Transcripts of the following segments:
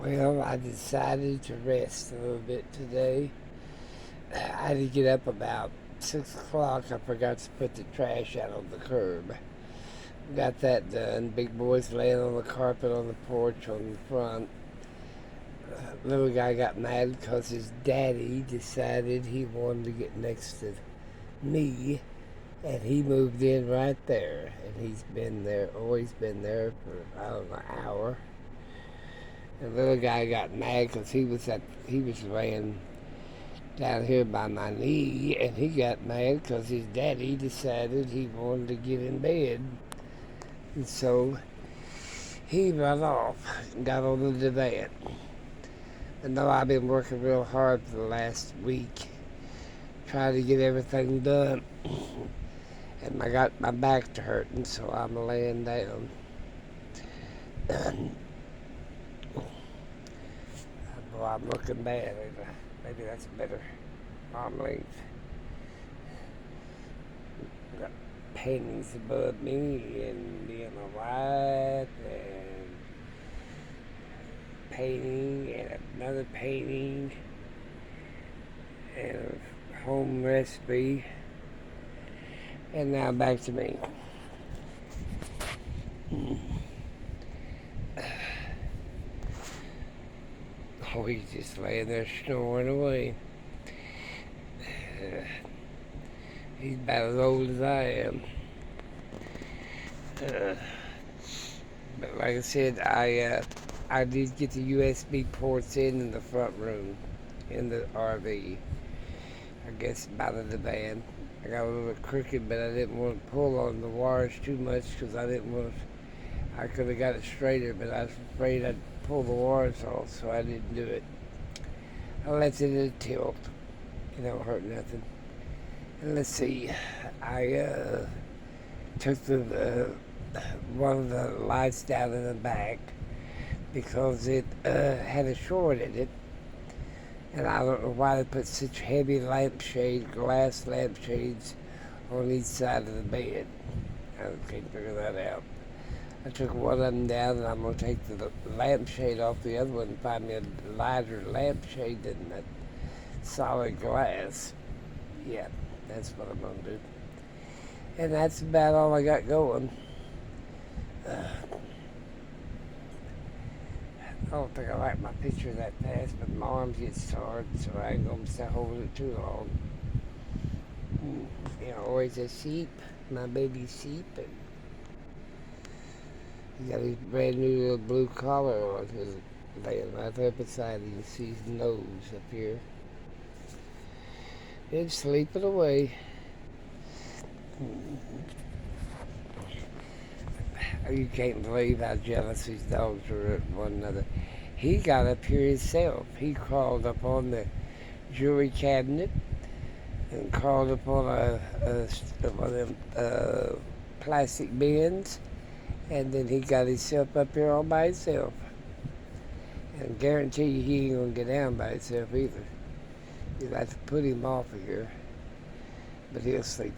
Well, I decided to rest a little bit today. I had to get up about 6 o'clock. I forgot to put the trash out on the curb. Got that done. Big boy's laying on the carpet on the porch on the front. Little guy got mad because his daddy decided he wanted to get next to me, and he moved in right there. And he's been there, always been there for, I don't know, an hour. The little guy got mad because he was laying down here by my knee, and he got mad because his daddy decided he wanted to get in bed, and so he ran off and got on the divan. And now I've been working real hard for the last week, trying to get everything done, and I got my back to hurting, so I'm laying down. Boy, I'm looking bad. Maybe that's better arm length. Got paintings above me and me on my right, and painting and another painting and a home recipe, and now back to me. Oh, he's just laying there snoring away. He's about as old as I am. But like I said, I did get the USB ports in the front room, in the RV. I guess by the divan. I got a little crooked, but I didn't want to pull on the wires too much because I didn't want to. I could have got it straighter, but I was afraid I'd pull the wires off, so I didn't do it. I left it at a tilt. It don't hurt nothing. And let's see, I took the one of the lights down in the back because it had a short in it, and I don't know why they put such heavy glass lampshades on each side of the bed. I can't figure that out. I took one of them down, and I'm going to take the lampshade off the other one and find me a lighter lampshade than that solid glass. Yeah, that's what I'm going to do. And that's about all I got going. I don't think I like my picture that fast, but my arms get tired, so I ain't going to stay holding it too long. Always a sheep, my baby sheep, and he got his brand new little blue collar on his laying right there beside him. You see his nose up here. He's sleeping away. You can't believe how jealous these dogs are of one another. He got up here himself. He crawled up on the jewelry cabinet and crawled up on one of them plastic bins, and then he got himself up here all by himself. And I guarantee you he ain't gonna get down by himself either. You'll have to put him off of here. But he'll sleep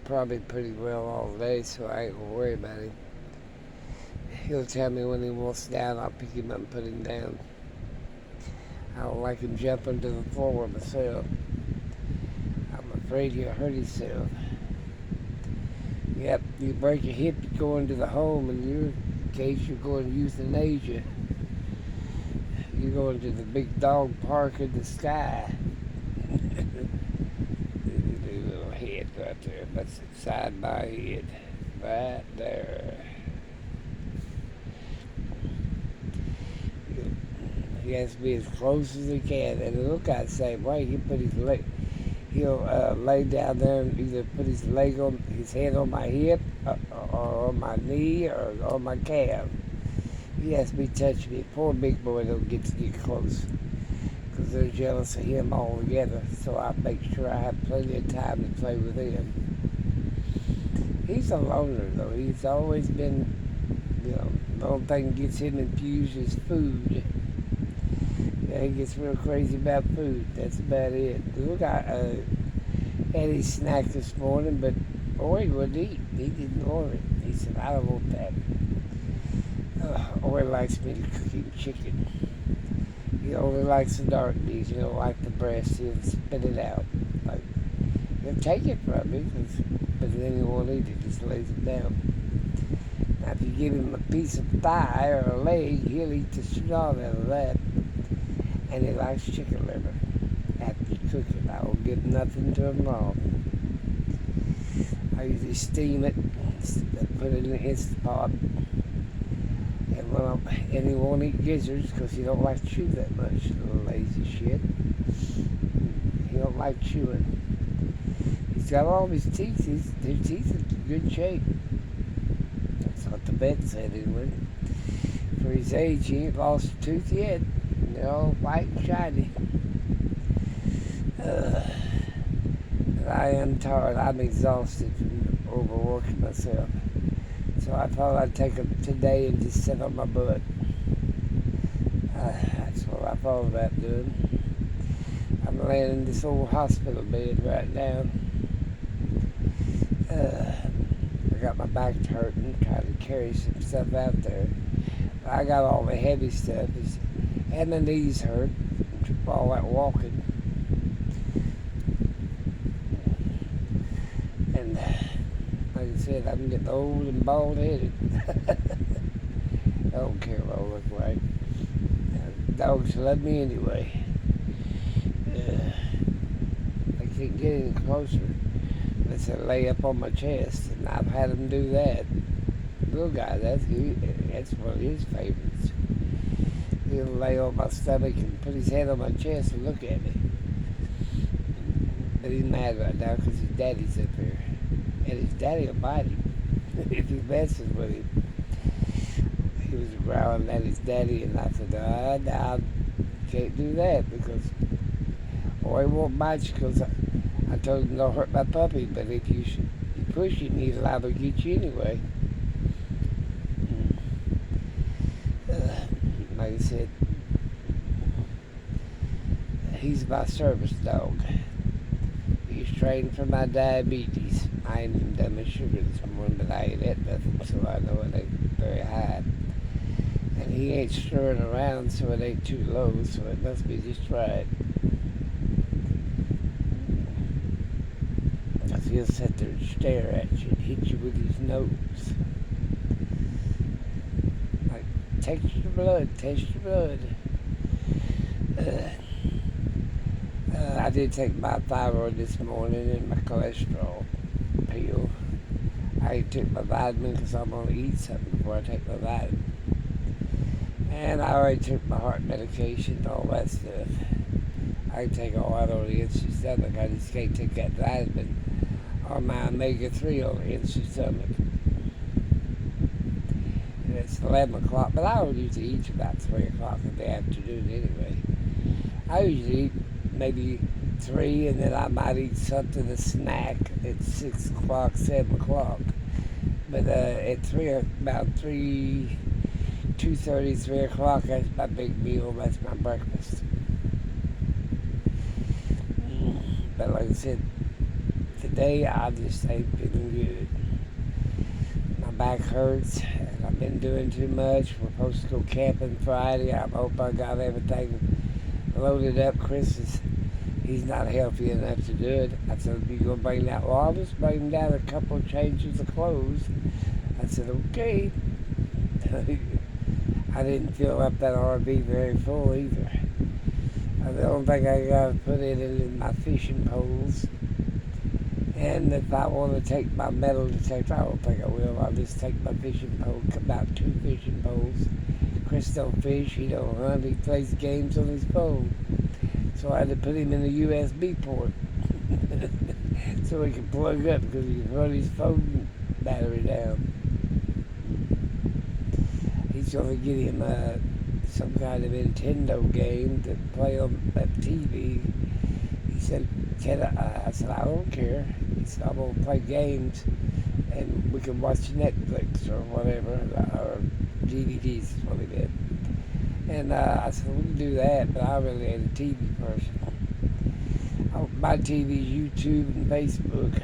probably pretty well all day, so I ain't gonna worry about him. He'll tell me when he wants down, I'll pick him up and put him down. I don't like him jumping to the floor myself. I'm afraid he'll hurt himself. Yep, you break your hip, you go into the home, and in your case, you're going to euthanasia. You're going to the big dog park in the sky. The little head right there, that's side by head, right there. He has to be as close as he can, and the little guy the same way. He'll lay down there and either put his head on my hip, or on my knee, or on my calf. He has to be touching me. Poor big boy don't get to get close because they're jealous of him altogether. So I make sure I have plenty of time to play with him. He's a loner though. He's always been, the only thing that gets him infused is food. Yeah, he gets real crazy about food. That's about it. Look, I had his snack this morning, but Ori wouldn't eat. He didn't order it. He said, I don't want that. Ori likes me to cook him chicken. He only likes the dark meat. He don't like the breast. He'll spit it out. Like, he'll take it from me, but then he won't eat it. He just lays it down. Now, if you give him a piece of thigh or a leg, he'll eat the shit out of that. And he likes chicken liver. After you cook it, I will give nothing to him raw. I usually steam it, put it in the Instant Pot, and he won't eat gizzards because he don't like to chew that much, little lazy shit. He don't like chewing. He's got all of his teeth. His teeth are in good shape. That's what the vet said anyway. For his age, he ain't lost a tooth yet. They're all white and shiny. I am tired. I'm exhausted from overworking myself. So I thought I'd take a today and just sit on my butt. That's what I thought about doing. I'm laying in this old hospital bed right now. I got my back hurting, trying to carry some stuff out there. I got all the heavy stuff, and my knees hurt from all that walking. And like I said, I'm getting old and bald-headed. I don't care what I look like. Dogs love me anyway. They can't get any closer. They lay up on my chest, and I've had them do that. Little guy, that's one of his favorites. He'll lay on my stomach and put his head on my chest and look at me. But he's mad right now because his daddy's up here. And his daddy will bite him if he messes with him. He was growling at his daddy, and I said, I can't do that because, he won't bite you because I told him don't hurt my puppy, but if you push him, he's liable to get you anyway. Like I said, he's my service dog. He's trained for my diabetes. I ain't even done my sugar this morning, but I ain't at nothing, so I know it ain't very high. And he ain't stirring around, so it ain't too low, so it must be just right. Because he'll sit there and stare at you and hit you with his nose. Like, test your blood. I did take my thyroid this morning and my cholesterol pill. I took my vitamin because I'm going to eat something before I take my vitamin. And I already took my heart medication and all that stuff. I can take all that on the empty stomach. I just can't take that vitamin or my omega-3 on the empty stomach. And it's 11 o'clock, but I don't usually eat about 3 o'clock in the afternoon anyway. I usually eat maybe 3, and then I might eat something, a snack at 6 o'clock, 7 o'clock. But at 2:30, 3 o'clock, that's my big meal, that's my breakfast. But like I said, today I just ain't feeling good. My back hurts, and I've been doing too much. We're supposed to go camping Friday. I hope I got everything loaded up. He's not healthy enough to do it. I said, if you're going to bring that, well, I'll just bring him down a couple of changes of clothes. I said, okay. I didn't fill up that RV very full either. The only thing I got to put in is my fishing poles. And if I want to take my metal detector, I don't think I will. I'll just take my fishing pole, about 2 fishing poles. Chris don't fish, he don't hunt, he plays games on his phone. So I had to put him in a USB port so he could plug up because he could run his phone battery down. He's going to get him some kind of Nintendo game to play on that TV. He said, I said, I don't care. He said, I'm going to play games and we can watch Netflix or whatever, or DVDs is what he did. And I said, we can do that, but I really ain't a TV person. My TV's YouTube and Facebook.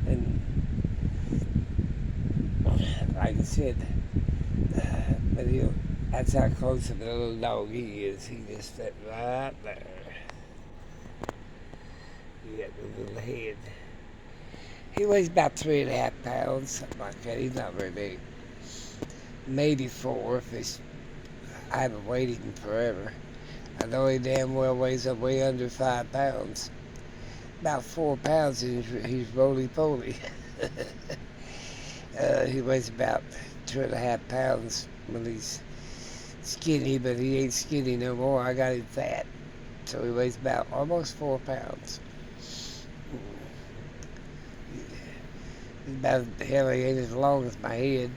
And like I said, but That's how close of a little dog he is. He just sat right there. He got the little head. He weighs about 3.5 pounds, something like that. He's not very big. Maybe 4 if it's, I haven't weighed him forever. I know he damn well weighs up way under 5 pounds. About 4 pounds and he's roly-poly. He weighs about 2.5 pounds when he's skinny, but he ain't skinny no more. I got him fat. So he weighs about almost 4 pounds. He's about, hell, he ain't as long as my head.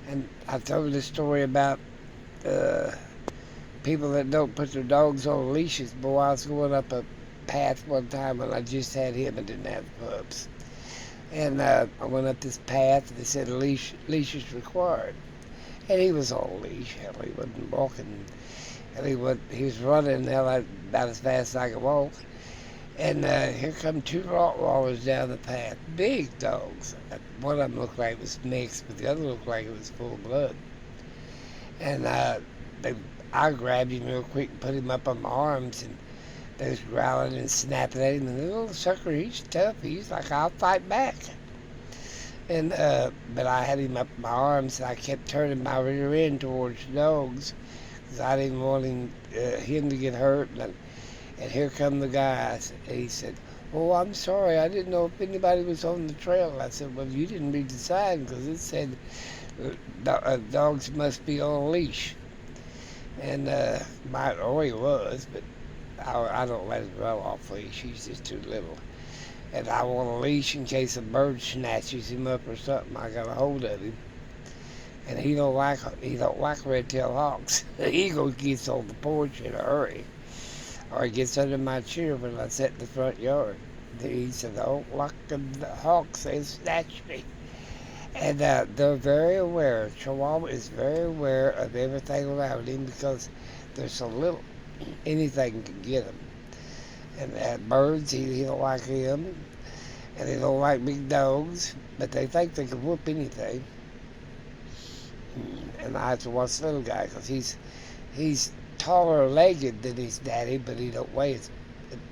And I told the story about people that don't put their dogs on leashes. Boy, I was going up a path one time when I just had him and didn't have pups. And I went up this path and they said leash is required. And he was on a leash. Hell, he wasn't walking. And he was running hell about as fast as I could walk. And here come 2 Rottweilers down the path. Big dogs. One of them looked like it was mixed, but the other looked like it was full blood. And I grabbed him real quick and put him up on my arms, and they was growling and snapping at him. And the little sucker, he's tough. He's like, I'll fight back. And but I had him up in my arms, and I kept turning my rear end towards the dogs because I didn't want him to get hurt. And here come the guys. And he said, "Oh, I'm sorry. I didn't know if anybody was on the trail." I said, "Well, you didn't read the sign because it said dogs must be on a leash." And he was, but I don't let him run off leash. He's just too little. And I want a leash in case a bird snatches him up or something. I got a hold of him. And he don't like red-tailed hawks. The eagle gets on the porch in a hurry. Or he gets under my chair when I sit in the front yard. He said, "I don't like the hawks, they snatch me." And they're very aware. Chihuahua is very aware of everything around him because they're so little. Anything can get him. And birds, he don't like him. And they don't like big dogs. But they think they can whoop anything. And I have to watch the little guy because he's taller legged than his daddy, but he don't weigh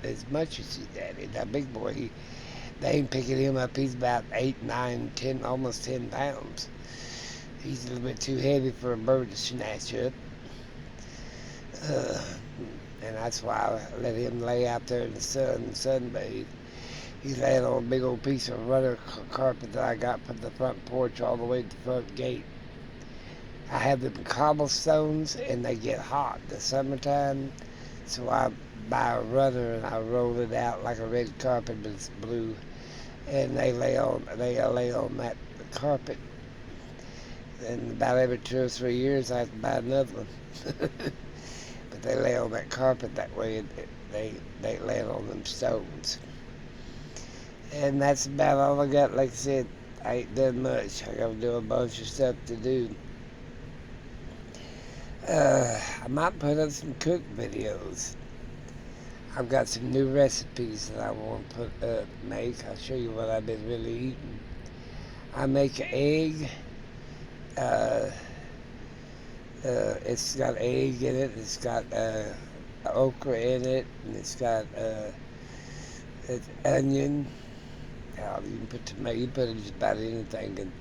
as much as his daddy. That big boy, they ain't picking him up. He's about 8, 9, 10, almost 10 pounds. He's a little bit too heavy for a bird to snatch up. And that's why I let him lay out there in the sun and sunbathe. He's laying on a big old piece of runner carpet that I got from the front porch all the way to the front gate. I have them cobblestones and they get hot in the summertime, so I buy a runner and I roll it out like a red carpet, but it's blue, and they lay on that carpet. And about every 2 or 3 years I have to buy another one. But they lay on that carpet that way, and they land on them stones. And that's about all I got. Like I said, I ain't done much. I gotta do a bunch of stuff to do. I might put up some cook videos. I've got some new recipes that I want to make. I'll show you what I've been really eating. I make an egg. It's got egg in it. It's got okra in it, and it's got it's onion. You can put tomato. You can put just about anything. And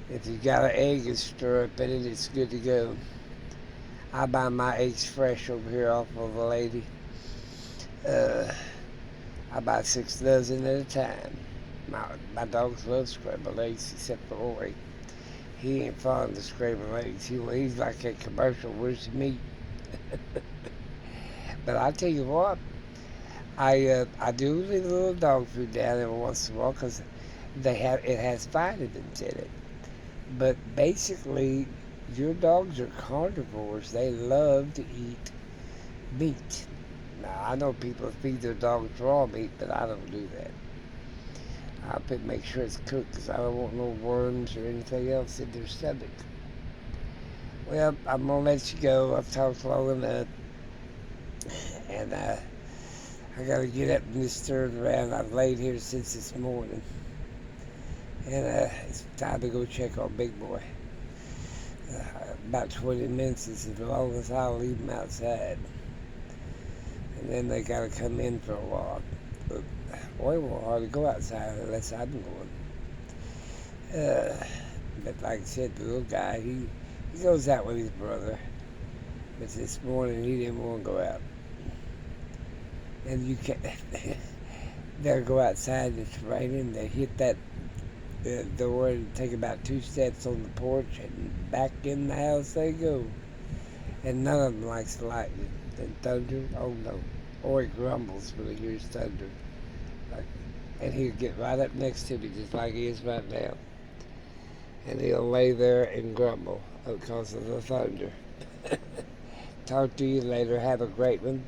if you got an egg and stir up in it, it's good to go. I buy my eggs fresh over here off of a lady. I buy 6 dozen at a time. My dogs love scrambled eggs, except for Ori. He ain't fond of scrambled eggs. He's like that commercial, "Where's the meat?" But I tell you what, I do leave a little dog food down every once in a while because it has vitamins in it. But basically, your dogs are carnivores. They love to eat meat. Now, I know people feed their dogs raw meat, but I don't do that. I make sure it's cooked because I don't want no worms or anything else in their stomach. Well, I'm going to let you go. I've talked long enough. And I got to get up and just turn around. I've laid here since this morning. And it's time to go check on Big Boy. About 20 minutes is as long as I'll leave them outside. And then they got to come in for a walk. But boy won't hardly go outside unless I'm going. But like I said, the little guy, he goes out with his brother. But this morning he didn't want to go out. And you can't, they'll go outside, it's raining, they hit that door and take about 2 steps on the porch and back in the house they go. And none of them likes lightning and thunder. Oh no. Or he grumbles when he hears thunder. Like, and he'll get right up next to me just like he is right now. And he'll lay there and grumble because of the thunder. Talk to you later. Have a great one.